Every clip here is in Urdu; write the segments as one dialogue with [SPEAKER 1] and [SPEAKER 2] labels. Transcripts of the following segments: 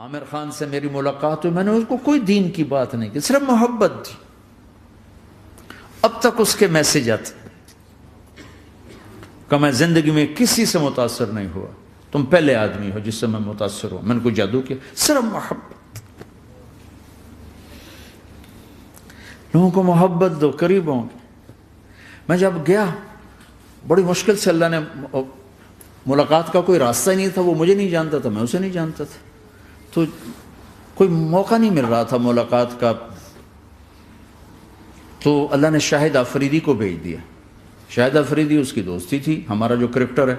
[SPEAKER 1] عامر خان سے میری ملاقات ہوئی، میں نے اس کو کوئی دین کی بات نہیں کی، صرف محبت تھی. اب تک اس کے میسج آتے کہ میں زندگی میں کسی سے متاثر نہیں ہوا، تم پہلے آدمی ہو جس سے میں متاثر ہوں. میں نے کوئی جادو کیا، صرف محبت. لوگوں کو محبت دو، قریب ہوں. میں جب گیا بڑی مشکل سے اللہ نے، ملاقات کا کوئی راستہ ہی نہیں تھا، وہ مجھے نہیں جانتا تھا، میں اسے نہیں جانتا تھا، تو کوئی موقع نہیں مل رہا تھا ملاقات کا. تو اللہ نے شاہد آفریدی کو بھیج دیا. شاہد آفریدی اس کی دوستی تھی، ہمارا جو کرکٹر ہے.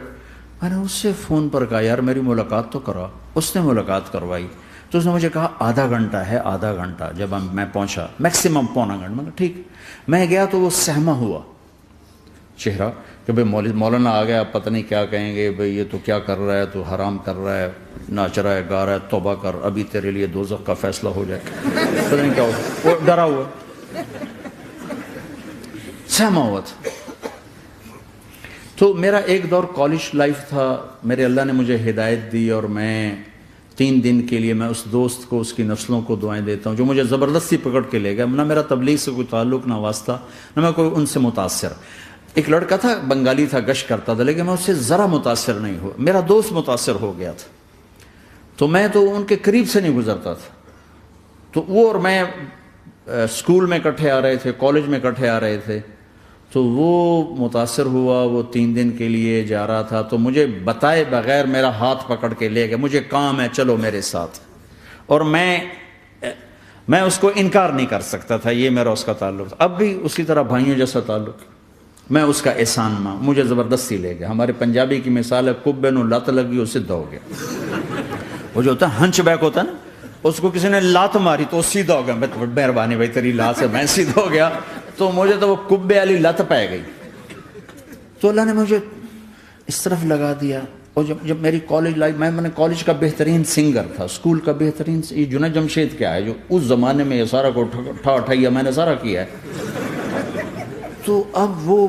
[SPEAKER 1] میں نے اس سے فون پر کہا یار میری ملاقات تو کرا. اس نے ملاقات کروائی. تو اس نے مجھے کہا آدھا گھنٹہ ہے، آدھا گھنٹہ. جب میں پہنچا میکسیمم پونا گھنٹہ. میں کہا ٹھیک. میں گیا تو وہ سہما ہوا چہرہ کہ بھئی مولانا آ گیا، پتہ نہیں کیا کہیں گے، بھئی یہ تو کیا کر رہا ہے، تو حرام کر رہا ہے، ناچ رہا ہے، گا رہا ہے، توبہ کر، ابھی تیرے لیے دوزخ کا فیصلہ ہو جائے. پتہ نہیں کیا ہوا، وہ ڈرا ہوا سہما ہوا تھا. تو میرا ایک دور کالج لائف تھا. میرے اللہ نے مجھے ہدایت دی اور میں 3 دن کے لیے میں اس دوست کو، اس کی نسلوں کو دعائیں دیتا ہوں جو مجھے زبردستی پکڑ کے لے گیا. نہ میرا تبلیغ سے کوئی تعلق، نہ واسطہ، نہ میں کوئی ان سے متاثر. ایک لڑکا تھا، بنگالی تھا، گشت کرتا تھا، لیکن میں اس سے ذرا متاثر نہیں ہوا. میرا دوست متاثر ہو گیا تھا، تو میں تو ان کے قریب سے نہیں گزرتا تھا. تو وہ اور میں اسکول میں اکٹھے آ رہے تھے، کالج میں اکٹھے آ رہے تھے. تو وہ متاثر ہوا، وہ 3 دن کے لیے جا رہا تھا. تو مجھے بتائے بغیر میرا ہاتھ پکڑ کے لے گیا، مجھے کام ہے چلو میرے ساتھ. اور میں اس کو انکار نہیں کر سکتا تھا، یہ میرا اس کا تعلق تھا. اب بھی اسی طرح بھائیوں جیسا تعلق. میں اس کا احسان ماں، مجھے زبردستی لے گیا. ہمارے پنجابی کی مثال ہے، کبے نو لت لگی وہ سیدھا ہو گیا. وہ جو ہوتا ہے ہنچ بیک ہوتا ہے نا، اس کو کسی نے لات ماری تو وہ سیدھا ہو گیا. مہربانی بھائی تیری لات سے میں سیدھا ہو گیا. تو مجھے تو وہ کبے والی لت پہ گئی. تو اللہ نے مجھے اس طرف لگا دیا. اور جب میری کالج لائف، میں نے کالج کا بہترین سنگر تھا، اسکول کا بہترین. یہ جنید جمشید کیا ہے جو اس زمانے میں یہ سارا کو اٹھایا میں نے سارا کیا ہے. تو اب وہ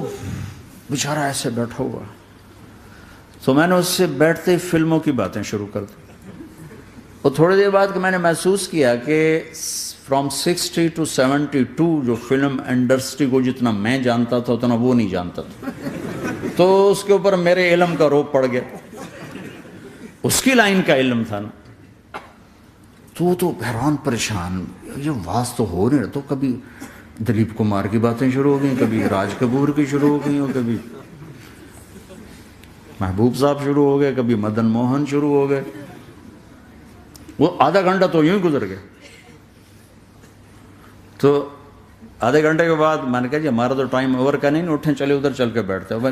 [SPEAKER 1] بیچارہ ایسے بیٹھا ہوا. تو میں نے اس سے بیٹھتے ہی فلموں کی باتیں شروع کر دی. اور تھوڑی دیر بعد کہ میں نے محسوس کیا کہ فرام 60 to 72 جو فلم انڈسٹری کو جتنا میں جانتا تھا اتنا وہ نہیں جانتا تھا. تو اس کے اوپر میرے علم کا روپ پڑ گیا. اس کی لائن کا علم تھا نا. تو حیران پریشان، یہ واز تو ہو نہیں رہا. تو کبھی دلیپ کمار کی باتیں شروع ہو گئیں، کبھی راج کپور کی شروع ہو گئیں، اور کبھی محبوب صاحب شروع ہو گئے، کبھی مدن موہن شروع ہو گئے. وہ آدھا گھنٹہ تو یوں ہی گزر گیا. تو آدھے گھنٹے کے بعد میں نے کہا جی ہمارا تو ٹائم اوور کا نہیں، اٹھیں چلے ادھر چل کے بیٹھتے. وہ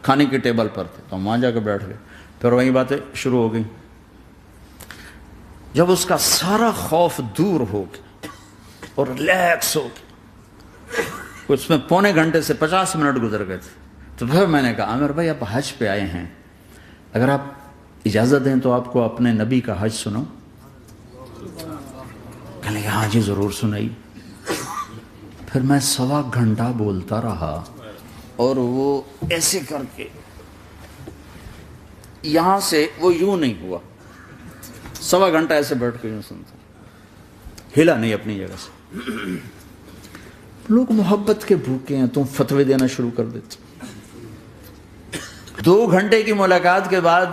[SPEAKER 1] کھانے کی ٹیبل پر تھے تو ہم وہاں جا کے بیٹھ گئے. پھر وہیں باتیں شروع ہو گئیں. جب اس کا سارا خوف دور ہو گیا اور ریلیکس ہو گیا، اس میں پونے گھنٹے سے 50 منٹ گزر گئے تھے. تو پھر میں نے کہا عامر بھائی آپ حج پہ آئے ہیں، اگر آپ اجازت دیں تو آپ کو اپنے نبی کا حج سنو. کہنے لگے ہاں جی ضرور سنائی. پھر میں 1.25 گھنٹہ بولتا رہا اور وہ ایسے کر کے یہاں سے وہ یوں نہیں ہوا. 1.25 گھنٹہ ایسے بیٹھ کے یوں سنتا، ہلا نہیں اپنی جگہ سے. لوگ محبت کے بھوکے ہیں، تم فتوے دینا شروع کر دیتے. 2 گھنٹے کی ملاقات کے بعد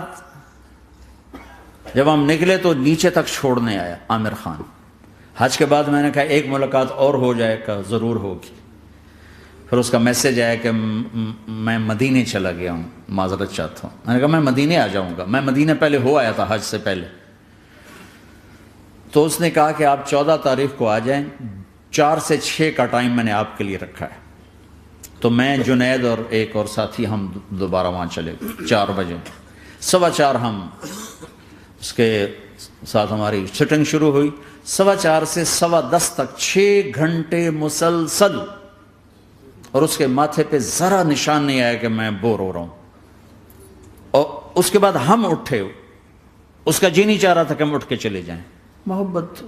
[SPEAKER 1] جب ہم نکلے تو نیچے تک چھوڑنے آیا عامر خان. حج کے بعد میں نے کہا ایک ملاقات اور ہو جائے گا، ضرور ہوگی. پھر اس کا میسج آیا کہ میں مدینے چلا گیا ہوں، معذرت چاہتا ہوں. میں نے کہا میں مدینے آ جاؤں گا. میں مدینے پہلے ہو آیا تھا حج سے پہلے. تو اس نے کہا کہ آپ 14 تاریخ کو آ جائیں، 4 سے 6 کا ٹائم میں نے آپ کے لیے رکھا ہے. تو میں جنید اور ایک اور ساتھی ہم دوبارہ وہاں چلے گئے. 4 بجے 4:15 ہم اس کے ساتھ ہماری شوٹنگ شروع ہوئی. 4:15 سے 10:15 تک 6 گھنٹے مسلسل. اور اس کے ماتھے پہ ذرا نشان نہیں آیا کہ میں بور ہو رہا ہوں. اور اس کے بعد ہم اٹھے، اس کا جی نہیں چاہ رہا تھا کہ ہم اٹھ کے چلے جائیں. محبت.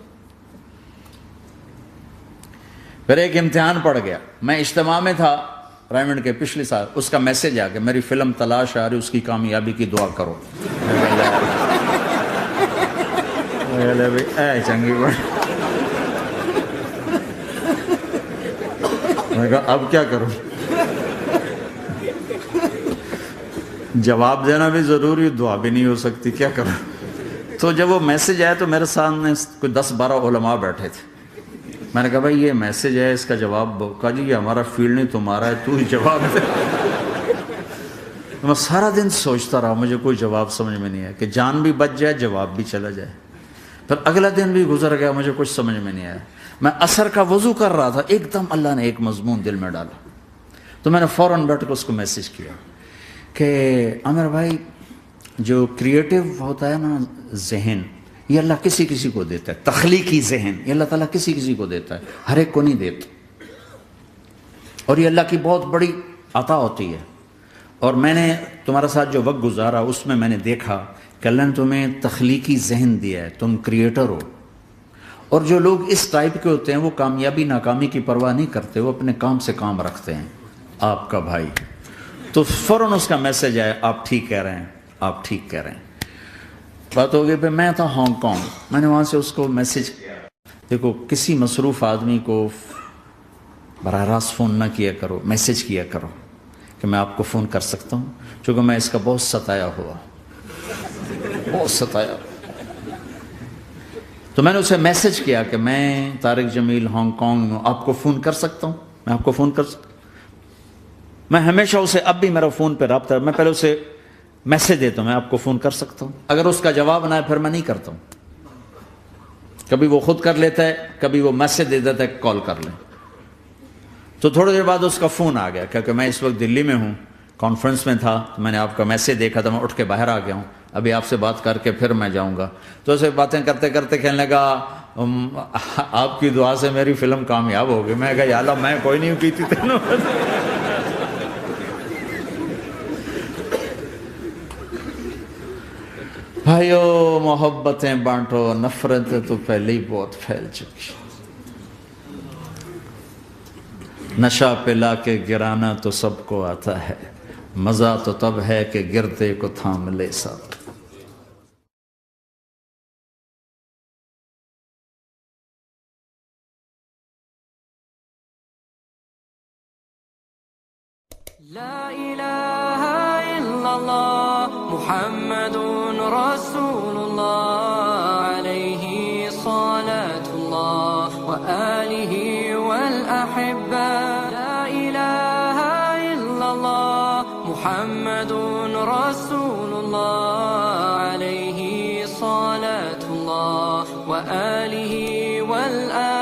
[SPEAKER 1] پھر ایک امتحان پڑ گیا. میں اجتماع میں تھا رائمنڈ کے پچھلے سال. اس کا میسج آ گیا میری فلم تلاش آ رہی، اس کی کامیابی کی دعا کرو. لے بھائی اے چنگی بڑی. میں نے کہا اب کیا کروں؟ جواب دینا بھی ضروری، دعا بھی نہیں ہو سکتی، کیا کروں؟ تو جب وہ میسج آیا تو میرے سامنے کوئی 10-12 علماء بیٹھے تھے. میں نے کہا بھائی یہ میسج ہے، اس کا جواب. کہا جی یہ ہمارا فیلڈ نہیں تمہارا ہے، تو ہی جواب دے. میں سارا دن سوچتا رہا، مجھے کوئی جواب سمجھ میں نہیں آیا کہ جان بھی بچ جائے، جواب بھی چلا جائے. پھر اگلا دن بھی گزر گیا، مجھے کچھ سمجھ میں نہیں آیا. میں عصر کا وضو کر رہا تھا، ایک دم اللہ نے ایک مضمون دل میں ڈالا. تو میں نے فوراً بیٹھ کے اس کو میسج کیا کہ عامر بھائی، جو کریٹو ہوتا ہے نا ذہن، یہ اللہ کسی کسی کو دیتا ہے. تخلیقی ذہن یہ اللہ تعالیٰ کسی کسی کو دیتا ہے، ہر ایک کو نہیں دیتا. اور یہ اللہ کی بہت بڑی عطا ہوتی ہے. اور میں نے تمہارے ساتھ جو وقت گزارا اس میں میں نے دیکھا کہ اللہ نے تمہیں تخلیقی ذہن دیا ہے، تم کریٹر ہو. اور جو لوگ اس ٹائپ کے ہوتے ہیں وہ کامیابی ناکامی کی پرواہ نہیں کرتے، وہ اپنے کام سے کام رکھتے ہیں. آپ کا بھائی تو فوراً اس کا میسج آیا، آپ ٹھیک کہہ رہے ہیں، آپ ٹھیک کہہ رہے ہیں. بات ہو گئی. پھر میں تھا ہانگ کانگ، میں نے وہاں سے اس کو میسج کیا. دیکھو کسی مصروف آدمی کو براہ راست فون نہ کیا کرو، میسج کیا کرو کہ میں آپ کو فون کر سکتا ہوں، چونکہ میں اس کا بہت ستایا ہوا، بہت ستایا. تو میں نے اسے میسج کیا کہ میں طارق جمیل ہانگ کانگ میں آپ کو فون کر سکتا ہوں، میں آپ کو فون کر سکتا ہوں. میں ہمیشہ اسے، اب بھی میرا فون پہ رابطہ ہے، میں پہلے اسے میسج دیتا ہوں میں آپ کو فون کر سکتا ہوں. اگر اس کا جواب نہ ہے پھر میں نہیں کرتا ہوں. کبھی وہ خود کر لیتا ہے، کبھی وہ میسج دے دیتا ہے کال کر لیں. تو تھوڑی دیر بعد اس کا فون آ گیا، کیونکہ میں اس وقت دلی میں ہوں، کانفرنس میں تھا. تو میں نے آپ کا میسج دیکھا تھا، میں اٹھ کے باہر آ گیا ہوں، ابھی آپ سے بات کر کے پھر میں جاؤں گا. تو اسے باتیں کرتے کرتے کہنے لگا آپ کی دعا سے میری فلم کامیاب ہو گئی. میں کہا یا اللہ میں کوئی نہیں کی تھی تینوں. بھائیو محبتیں بانٹو، نفرتیں تو پہلے ہی بہت پھیل چکی. نشہ پلا کے گرانا تو سب کو آتا ہے، مزہ تو تب ہے کہ گرتے کو تھام لے ساتھ.
[SPEAKER 2] لا إله إلا الله محمد رسول الله عليه صلاة الله وآله والأحبة. لا إله إلا الله محمد رسول الله عليه صلاة الله وآله والأحبة.